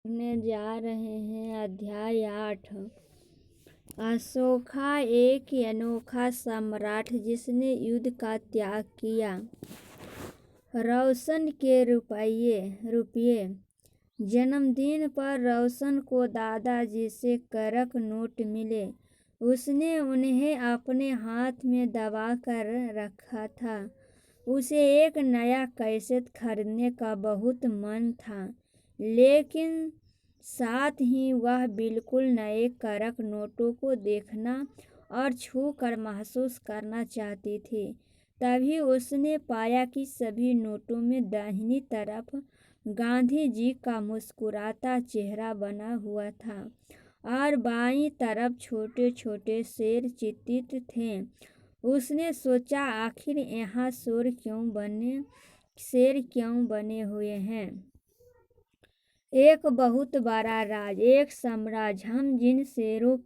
पढ़ने जा रहे हैं अध्याय 8। अशोका एक अनोखा सम्राट जिसने युद्ध का त्याग किया। रोशन के रुपये। जन्मदिन पर रोशन को दादाजी से करक नोट मिले। उसने उन्हें अपने हाथ में दबा कर रखा था। उसे एक नया कैसेट खरीदने का बहुत मन था, लेकिन साथ ही वह बिल्कुल नए करक नोटों को देखना और छू कर महसूस करना चाहती थी। तभी उसने पाया कि सभी नोटों में दाहिनी तरफ गांधी जी का मुस्कुराता चेहरा बना हुआ था और बाईं तरफ छोटे छोटे शेर चित्रित थे। उसने सोचा, आखिर यहाँ शेर क्यों बने हुए हैं? एक बहुत बड़ा राज, एक साम्राज्य। हम जिन शेरों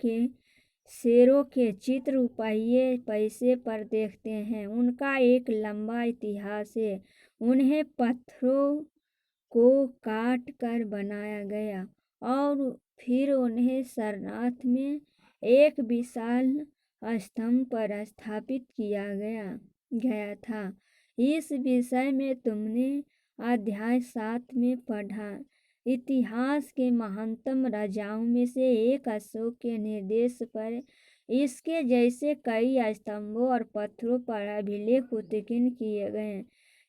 के चित्र रुपये पैसे पर देखते हैं, उनका एक लंबा इतिहास है। उन्हें पत्थरों को काट कर बनाया गया और फिर उन्हें सारनाथ में एक विशाल स्तंभ पर स्थापित किया गया था। इस विषय में तुमने अध्याय 7 में पढ़ा। इतिहास के महानतम राजाओं में से एक अशोक के निर्देश पर इसके जैसे कई स्तंभों और पत्थरों पर अभिलेख उत्कीर्ण किए गए।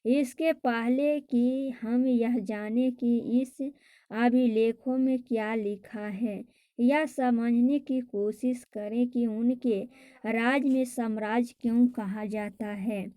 इसके पहले कि हम यह जाने कि इस अभिलेखों में क्या लिखा है, यह समझने की कोशिश करें कि उनके राज में साम्राज्य क्यों कहा जाता है।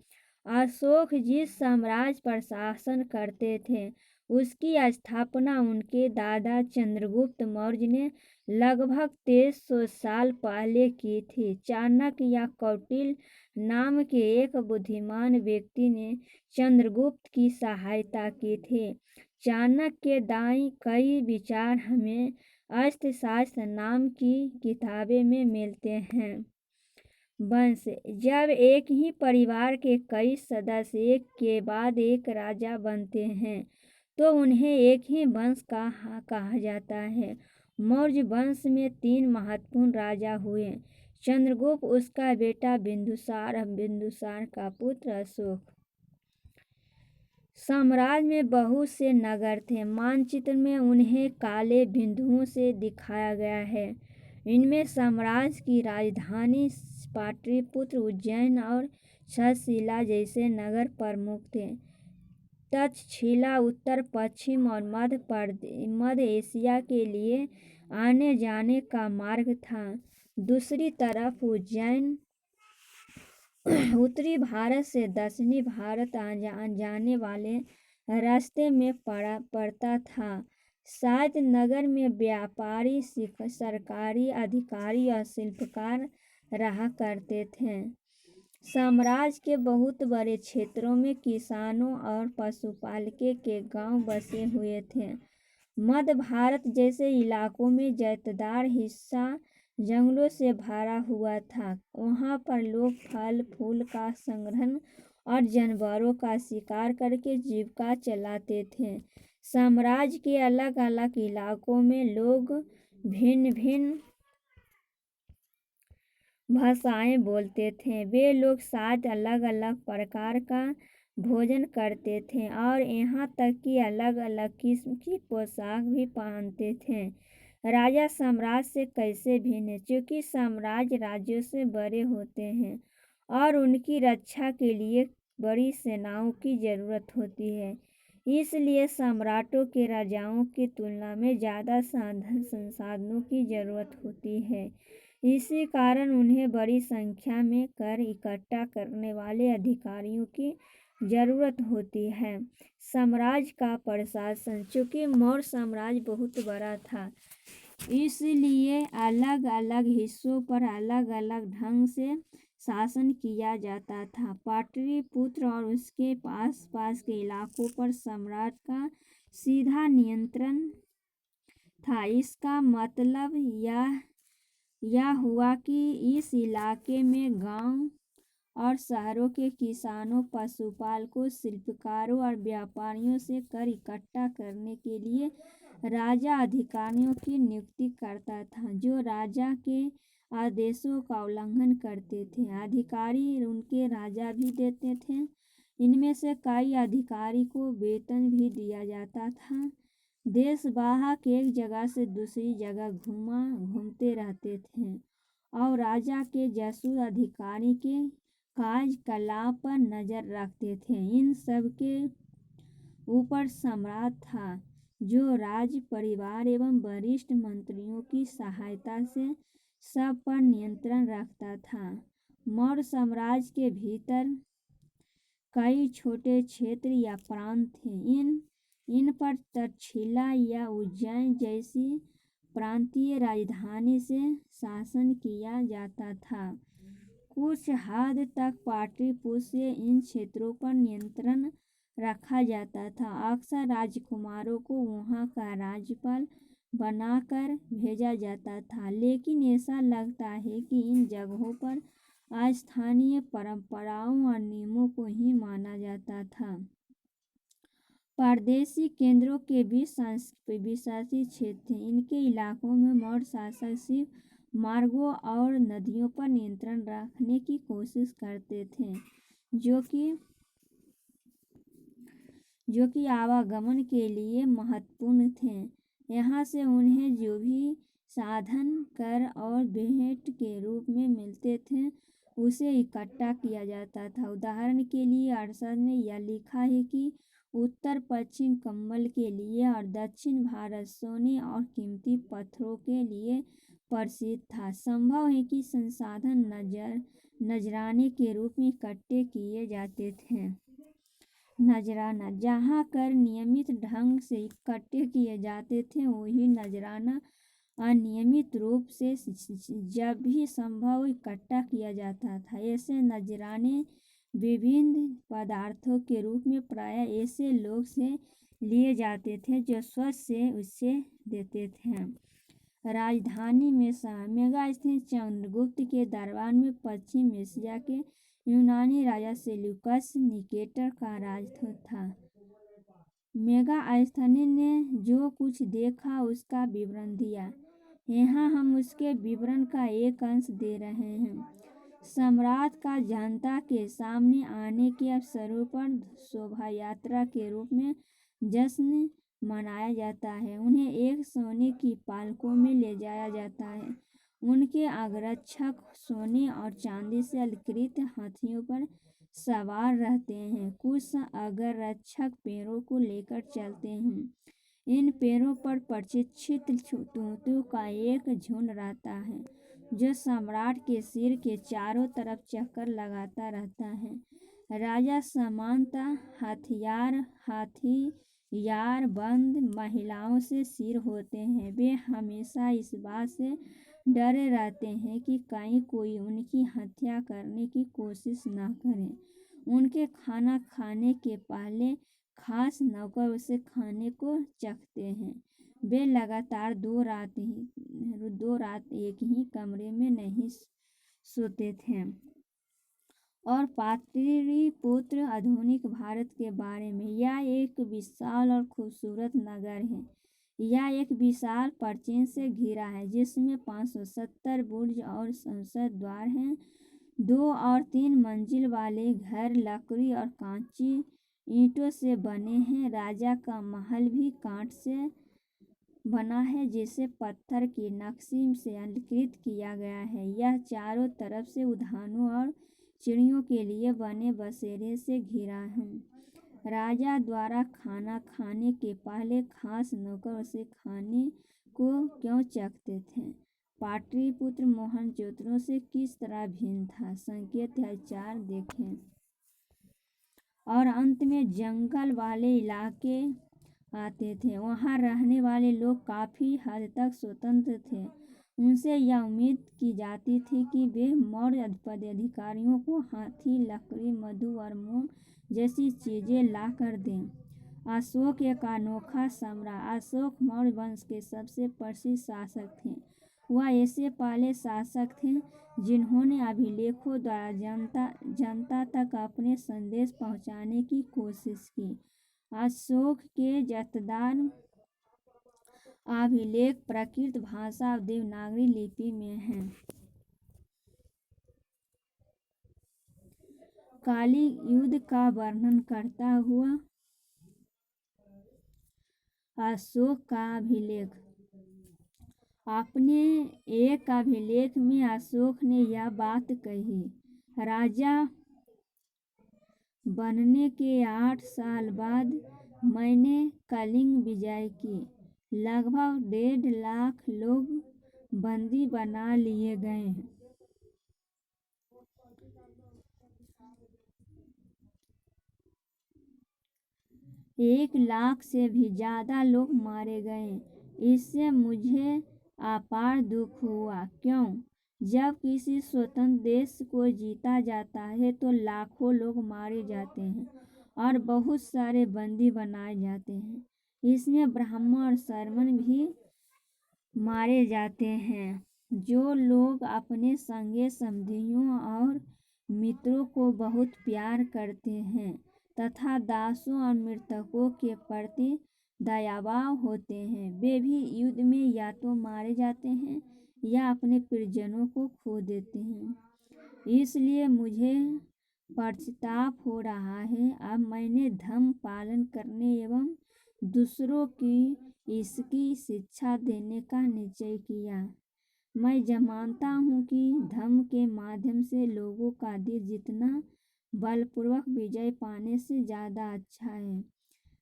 अशोक जिस साम्राज्य पर शासन करते थे, उसकी स्थापना उनके दादा चंद्रगुप्त मौर्य ने लगभग 2300 साल पहले की थी। चाणक्य या कौटिल्य नाम के एक बुद्धिमान व्यक्ति ने चंद्रगुप्त की सहायता की थी। चाणक्य के दाईं कई विचार हमें अर्थशास्त्र नाम की किताबें में मिलते हैं। वंश। जब एक ही परिवार के कई सदस्य एक के बाद एक राजा बनते हैं, तो उन्हें एक ही वंश कहा जाता है। मौर्य वंश में 3 महत्वपूर्ण राजा हुए: चंद्रगुप्त, उसका बेटा बिंदुसार और बिंदुसार का पुत्र अशोक। साम्राज्य में बहुत से नगर थे। मानचित्र में उन्हें काले बिंदुओं से दिखाया गया है। इनमें साम्राज्य की राजधानी पाटलिपुत्र, उज्जैन और तक्षशिला जैसे नगर प्रमुख थे। तक्षशिला उत्तर पश्चिम और मध्य एशिया के लिए आने जाने का मार्ग था। दूसरी तरफ उज्जैन उत्तरी भारत से दक्षिणी भारत जाने वाले रास्ते में पड़ता था। शायद नगर में व्यापारी, सरकारी अधिकारी और शिल्पकार रहा करते थे। साम्राज्य के बहुत बड़े क्षेत्रों में किसानों और पशुपालकों के गांव बसे हुए थे। मध्य भारत जैसे इलाकों में ज्यादातर हिस्सा जंगलों से भरा हुआ था। वहां पर लोग फल फूल का संग्रहण और जानवरों का शिकार करके जीविका चलाते थे। साम्राज्य के अलग अलग इलाकों में लोग भिन्न भिन्न भाषाएं बोलते थे। वे लोग 7 अलग अलग प्रकार का भोजन करते थे और यहाँ तक कि अलग अलग किस्म की पोशाक भी पहनते थे। राजा साम्राज्य से कैसे भिन्न है? क्योंकि साम्राज्य राज्यों से बड़े होते हैं और उनकी रक्षा के लिए बड़ी सेनाओं की जरूरत होती है। इसलिए सम्राटों के राजाओं की तुलना में ज़्यादा संसाधनों की जरूरत होती है। इसी कारण उन्हें बड़ी संख्या में कर इकट्ठा करने वाले अधिकारियों की जरूरत होती है। साम्राज्य का प्रशासन। चूँकि मौर्य साम्राज्य बहुत बड़ा था, इसलिए अलग अलग हिस्सों पर अलग अलग ढंग से शासन किया जाता था। पाटलिपुत्र और उसके पास के इलाकों पर सम्राट का सीधा नियंत्रण था। इसका मतलब यह हुआ कि इस इलाके में गांव और शहरों के किसानों, पशुपालकों, शिल्पकारों और व्यापारियों से कर इकट्ठा करने के लिए राजा अधिकारियों की नियुक्ति करता था जो राजा के आदेशों का उल्लंघन करते थे। अधिकारी उनके राजा भी देते थे। इनमें से कई अधिकारी को वेतन भी दिया जाता था। देशवाहक एक जगह से दूसरी जगह घूमते रहते थे और राजा के जासूस अधिकारी के कार्यकलाप पर नजर रखते थे। इन सब के ऊपर सम्राट था जो राज परिवार एवं वरिष्ठ मंत्रियों की सहायता से सब पर नियंत्रण रखता था। मौर्य साम्राज्य के भीतर कई छोटे क्षेत्र या प्रांत थे। इन पर तक्षशिला या उज्जैन जैसी प्रांतीय राजधानी से शासन किया जाता था। कुछ हद तक पाटलिपुत्र से इन क्षेत्रों पर नियंत्रण रखा जाता था। अक्सर राजकुमारों को वहाँ का राज्यपाल बनाकर भेजा जाता था, लेकिन ऐसा लगता है कि इन जगहों पर स्थानीय परंपराओं और नियमों को ही माना जाता था। परदेशी केंद्रों के बीच विशासित क्षेत्र थे। इनके इलाकों में मौर्य शासक सिर्फ मार्गों और नदियों पर नियंत्रण रखने की कोशिश करते थे, जो कि आवागमन के लिए महत्वपूर्ण थे। यहाँ से उन्हें जो भी साधन कर और भेंट के रूप में मिलते थे उसे इकट्ठा किया जाता था। उदाहरण के लिए अरशद ने यह लिखा है कि उत्तर पश्चिम कंबल के लिए और दक्षिण भारत सोने और कीमती पत्थरों के लिए प्रसिद्ध था। संभव है कि संसाधन नजराने के रूप में इकट्ठे किए जाते थे। नजराना, जहाँ कर नियमित ढंग से इकट्ठे किए जाते थे वही नजराना अनियमित रूप से जब भी संभव इकट्ठा किया जाता था। ऐसे नजराने विभिन्न पदार्थों के रूप में प्रायः ऐसे लोग से लिए जाते थे जो स्वच्छ से उससे देते थे। राजधानी में मेगा स्थित चंद्रगुप्त के दरबार में पश्चिम एशिया के यूनानी राजा सेल्यूकस निकेटर का राज था। मेगास्थनीय ने जो कुछ देखा उसका विवरण दिया। यहाँ हम उसके विवरण का एक अंश दे रहे हैं। सम्राट का जनता के सामने आने के अवसरों पर शोभा यात्रा के रूप में जश्न मनाया जाता है। उन्हें एक सोने की पालकों में ले जाया जाता है। उनके अंगरक्षक सोने और चांदी से अलंकृत हाथियों पर सवार रहते हैं। कुछ अंगरक्षक पैरों को लेकर चलते हैं। इन पैरों पर प्रशिक्षित तोतों का एक झुंड रहता है जो सम्राट के सिर के चारों तरफ चक्कर लगाता रहता है। राजा सामान्यतः हथियार बंद महिलाओं से सिर होते हैं। वे हमेशा इस बात से डरे रहते हैं कि कहीं कोई उनकी हत्या करने की कोशिश न करे। उनके खाना खाने के पहले खास नौकर उसे खाने को चखते हैं। वे लगातार 2 रात एक ही कमरे में नहीं सोते थे। और पाटलिपुत्र आधुनिक भारत के बारे में, यह एक विशाल और खूबसूरत नगर है। यह एक विशाल प्राचीर से घिरा है जिसमें 570 बुर्ज और संसद द्वार हैं। 2 और 3 मंजिल वाले घर लकड़ी और कांची ईंटों से बने हैं। राजा का महल भी कांच से बना है जिसे पत्थर की नक्शी से अलंकृत किया गया है। यह चारों तरफ से उद्यानों और चिड़ियों के लिए बने बसेरे से घिरा है। राजा द्वारा खाना खाने के पहले खास नौकर उसे खाने को क्यों चखते थे। पाटलिपुत्र मोहनजोदड़ो से किस तरह भिन्न था। संकेत है 4 देखें। और अंत में जंगल वाले इलाके आते थे। वहाँ रहने वाले लोग काफ़ी हद तक स्वतंत्र थे। उनसे यह उम्मीद की जाती थी कि वे मौर्य पदाधिकारियों को हाथी, लकड़ी, मधु और मोम जैसी चीज़ें ला कर दें। अशोक एक अनोखा सम्राट। अशोक मौर्य वंश के सबसे प्रसिद्ध शासक थे। वह ऐसे पहले शासक थे जिन्होंने अभिलेखों द्वारा जनता तक अपने संदेश पहुंचाने की कोशिश की। अशोक के जत्थेदार अभिलेख प्राकृत भाषा और देवनागरी लिपि में है। कलिंग युद्ध का वर्णन करता हुआ अशोक का अभिलेख। अपने एक अभिलेख में अशोक ने यह बात कही, राजा बनने के 8 साल बाद मैंने कलिंग विजय की। लगभग 1.5 लाख लोग बंदी बना लिए गए। 1 लाख से भी ज़्यादा लोग मारे गए। इससे मुझे अपार दुख हुआ। क्यों? जब किसी स्वतंत्र देश को जीता जाता है तो लाखों लोग मारे जाते हैं और बहुत सारे बंदी बनाए जाते हैं। इसमें ब्राह्मण और शर्मन भी मारे जाते हैं। जो लोग अपने संगी संबंधियों और मित्रों को बहुत प्यार करते हैं तथा दासों और मृतकों के प्रति दयावान होते हैं, वे भी युद्ध में या तो मारे जाते हैं या अपने परिजनों को खो देते हैं। इसलिए मुझे पश्चाताप हो रहा है। अब मैंने धर्म पालन करने एवं दूसरों की इसकी शिक्षा देने का निश्चय किया। मैं मानता हूँ कि धर्म के माध्यम से लोगों का दिल जितना बलपूर्वक विजय पाने से ज़्यादा अच्छा है।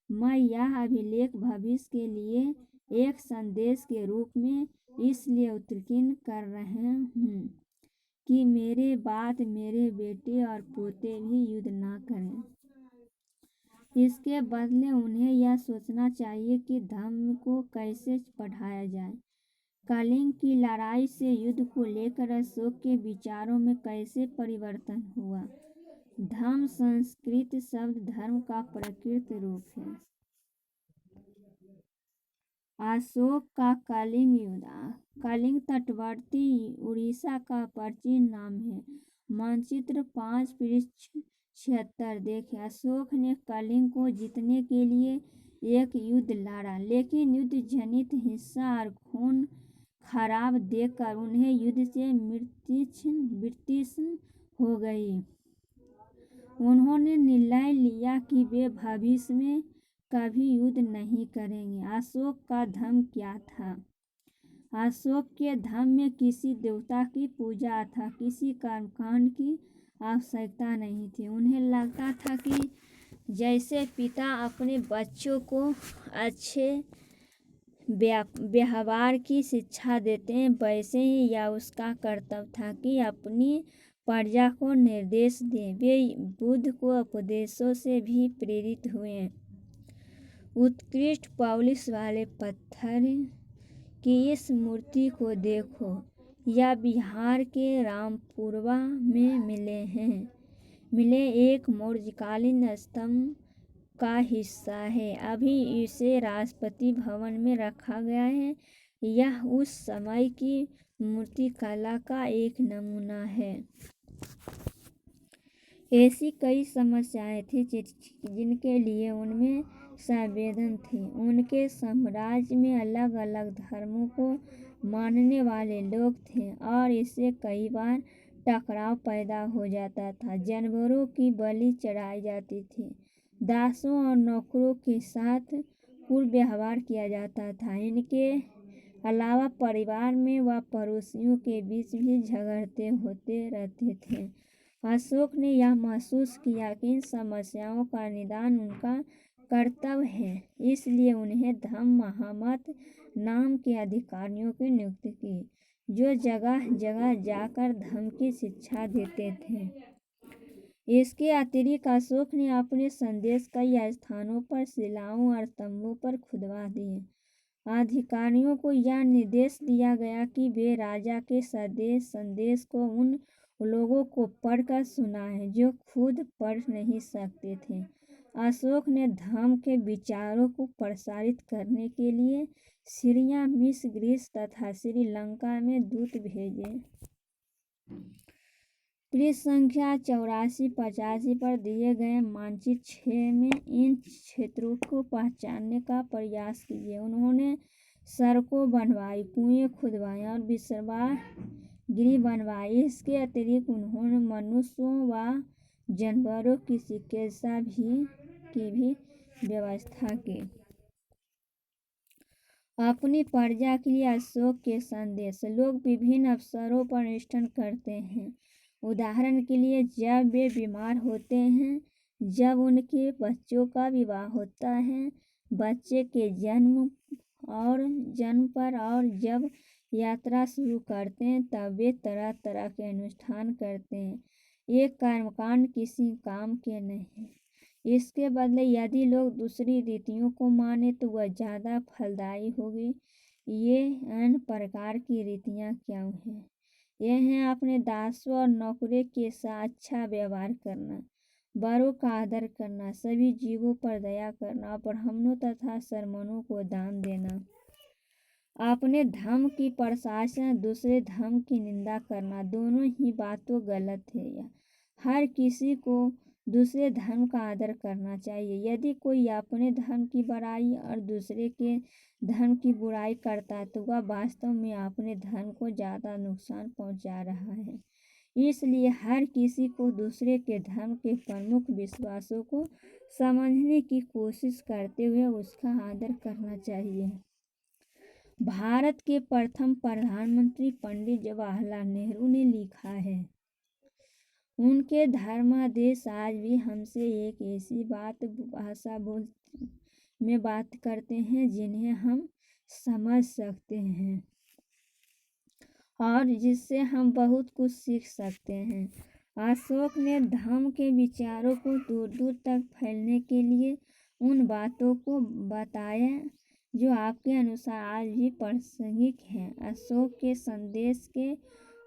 मैं यह अभिलेख भविष्य के लिए एक संदेश के रूप में इसलिए उत्कीर्ण कर रहा हूँ कि मेरे बाद मेरे बेटे और पोते भी युद्ध न करें। इसके बदले उन्हें यह सोचना चाहिए कि धर्म को कैसे बढ़ाया जाए। कलिंग की लड़ाई से युद्ध को लेकर अशोक के विचारों में कैसे परिवर्तन हुआ। धर्म संस्कृत शब्द धर्म का प्राकृत रूप है। अशोक का कलिंग युद्ध। कलिंग तटवर्ती उड़ीसा का प्राचीन नाम है। मानचित्र 5 पृष्ठ 76 देखें। अशोक ने कलिंग को जीतने के लिए एक युद्ध लड़ा, लेकिन युद्ध जनित हिंसा और खून खराब देखकर उन्हें युद्ध से मृत्यु हो गई। उन्होंने निर्णय लिया कि वे भविष्य में कभी युद्ध नहीं करेंगे। अशोक का धर्म क्या था? अशोक के धर्म में किसी देवता की पूजा अथवा किसी कर्मकांड की आवश्यकता नहीं थी। उन्हें लगता था कि जैसे पिता अपने बच्चों को अच्छे व्यवहार की शिक्षा देते हैं, वैसे ही यह उसका कर्तव्य था कि अपनी प्रजा को निर्देश दे। वे बुद्ध को उपदेशों से भी प्रेरित हुए। उत्कृष्ट पॉलिश वाले पत्थर की इस मूर्ति को देखो। यह बिहार के रामपुरवा में मिले एक मौर्यकालीन स्तंभ का हिस्सा है। अभी इसे राष्ट्रपति भवन में रखा गया है। यह उस समय की मूर्ति कला का एक नमूना है। ऐसी कई समस्याएं थी जिनके लिए उनमें संवेदन थी। उनके साम्राज्य में अलग अलग धर्मों को मानने वाले लोग थे और इससे कई बार टकराव पैदा हो जाता था। जानवरों की बलि चढ़ाई जाती थी। दासों और नौकरों के साथ क्रूर व्यवहार किया जाता था। इनके अलावा परिवार में व पड़ोसियों के बीच भी झगड़े होते रहते थे। अशोक ने यह महसूस किया कि इन समस्याओं का निदान उनका कर्तव्य है, इसलिए उन्हें धम्म महामत नाम के अधिकारियों की नियुक्ति की, जो जगह जगह जाकर धर्म की शिक्षा देते थे। इसके अतिरिक्त अशोक ने अपने संदेश कई स्थानों पर शिलाओं और स्तंभों पर खुदवा दिए। अधिकारियों को यह निर्देश दिया गया कि वे राजा के संदेश को उन लोगों को पढ़कर सुनाएं जो खुद पढ़ नहीं सकते थे। अशोक ने धर्म के विचारों को प्रसारित करने के लिए सीरिया, मिस्र, ग्रीस तथा श्रीलंका में दूत भेजे। पृष्ठ संख्या 84-85 पर दिए गए मानचित्र 6 में इन क्षेत्रों को पहचानने का प्रयास कीजिए। उन्होंने सड़कों बनवाई, कुएं खुदवाए और विश्राम गृह बनवाए। इसके अतिरिक्त उन्होंने मनुष्यों व जानवरों की चिकित्सा की भी व्यवस्था की। अपनी प्रजा के लिए अशोक के संदेश। लोग विभिन्न अवसरों पर अनुष्ठान करते हैं। उदाहरण के लिए जब वे बीमार होते हैं, जब उनके बच्चों का विवाह होता है, बच्चे के जन्म पर और जब यात्रा शुरू करते हैं, तब वे तरह तरह के अनुष्ठान करते हैं। ये कर्मकांड किसी काम के नहीं। इसके बदले यदि लोग दूसरी रीतियों को माने तो वह ज़्यादा फलदायी होगी। ये अन्य प्रकार की रीतियाँ क्या हैं? ये हैं अपने दासों और नौकरों के साथ अच्छा व्यवहार करना, बड़ों का आदर करना, सभी जीवों पर दया करना, ब्राह्मणों तथा शर्मों को दान देना, अपने धर्म की प्रशंसा, दूसरे धर्म की निंदा करना, दोनों ही बातें गलत है। हर किसी को दूसरे धर्म का आदर करना चाहिए। यदि कोई अपने धर्म की बड़ाई और दूसरे के धर्म की बुराई करता है तो वह वास्तव में अपने धर्म को ज़्यादा नुकसान पहुंचा रहा है। इसलिए हर किसी को दूसरे के धर्म के प्रमुख विश्वासों को समझने की कोशिश करते हुए उसका आदर करना चाहिए। भारत के प्रथम प्रधानमंत्री पंडित जवाहरलाल नेहरू ने लिखा है, उनके धर्मादेश आज भी हमसे एक ऐसी भाषा में बात करते हैं जिन्हें हम समझ सकते हैं और जिससे हम बहुत कुछ सीख सकते हैं। अशोक ने धर्म के विचारों को दूर दूर तक फैलने के लिए उन बातों को बताया जो आपके अनुसार आज भी प्रासंगिक हैं। अशोक के संदेश के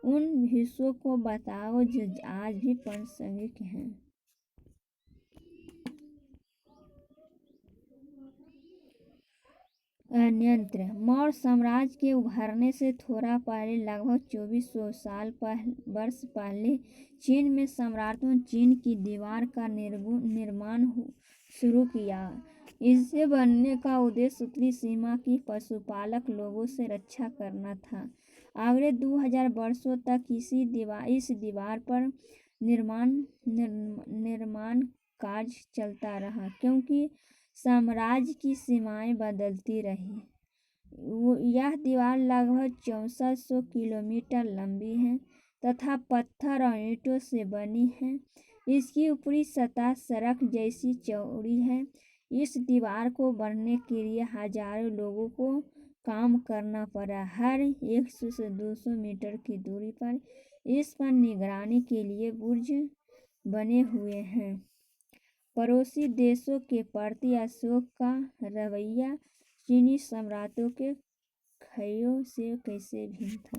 उन हिस्सों को बताओ जो आज भी प्रासंगिक हैं। नियंत्रण। मौर्य साम्राज्य के उभरने से थोड़ा पहले, लगभग 2400 वर्ष पहले, चीन में सम्राटों ने चीन की दीवार का निर्माण शुरू किया। इससे बनने का उद्देश्य उत्तरी सीमा की पशुपालक लोगों से रक्षा करना था। अगले 2000 वर्षों तक इस दीवार पर निर्माण कार्य चलता रहा, क्योंकि साम्राज्य की सीमाएं बदलती रही। यह दीवार लगभग 6400 किलोमीटर लंबी है तथा पत्थर और ईंटों से बनी है। इसकी ऊपरी सतह सड़क जैसी चौड़ी है। इस दीवार को बनने के लिए हजारों लोगों को काम करना पड़ा। हर 100 से 200 मीटर की दूरी पर इस पर निगरानी के लिए बुर्ज बने हुए हैं। पड़ोसी देशों के प्रति अशोक का रवैया चीनी सम्राटों के ख्यालों से कैसे भिन्न था?